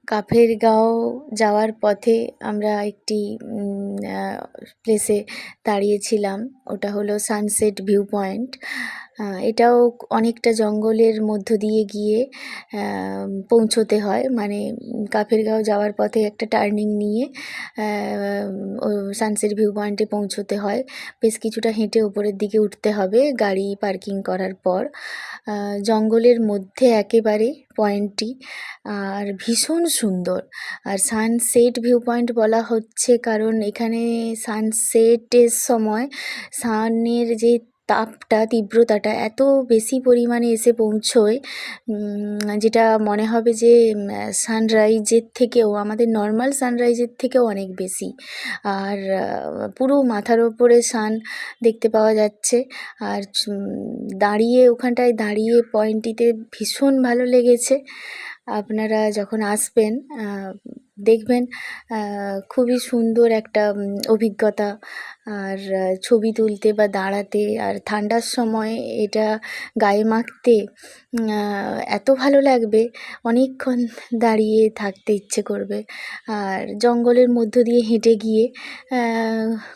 কাফেরগাঁও যাওয়ার পথে আমরা একটি প্লেসে দাঁড়িয়েছিলাম। ওটা হলো সানসেট ভিউ পয়েন্ট। এটাও অনেকটা জঙ্গলের মধ্য দিয়ে গিয়ে পৌঁছোতে হয়, মানে কাফেরগাঁও যাওয়ার পথে একটা টার্নিং নিয়ে ও সানসেট ভিউ পয়েন্টে পৌঁছোতে হয়। বেশ কিছুটা হেঁটে ওপরের দিকে উঠতে হবে গাড়ি পার্কিং করার পর। জঙ্গলের মধ্যে একেবারে পয়েন্টটি, আর ভীষণ সুন্দর। আর সানসেট ভিউ পয়েন্ট বলা হচ্ছে কারণ এখানে সানসেটের সময় সানের যে তাপটা, তীব্রতাটা এত বেশি পরিমাণে এসে পৌঁছয়, যেটা মনে হবে যে সানরাইজের থেকেও, আমাদের নর্মাল সানরাইজের থেকেও অনেক বেশি। আর পুরো মাথার ওপরে সান দেখতে পাওয়া যাচ্ছে। আর দাঁড়িয়ে ওখানটায় দাঁড়িয়ে পয়েন্টটিতে ভীষণ ভালো লেগেছে। আপনারা যখন আসবেন দেখবেন খুবই সুন্দর একটা অভিজ্ঞতা। আর ছবি তুলতে বা দাঁড়াতে, আর ঠান্ডার সময় এটা গায়ে মাখতে এত ভালো লাগবে, অনেকক্ষণ দাঁড়িয়ে থাকতে ইচ্ছে করবে। আর জঙ্গলের মধ্য দিয়ে হেঁটে গিয়ে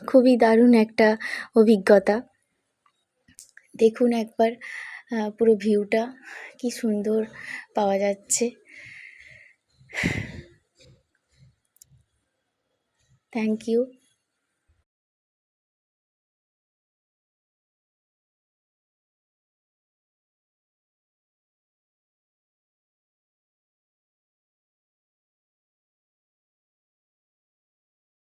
খুবই দারুণ একটা অভিজ্ঞতা। দেখুন একবার পুরো ভিউটা কি সুন্দর পাওয়া যাচ্ছে। Thank you.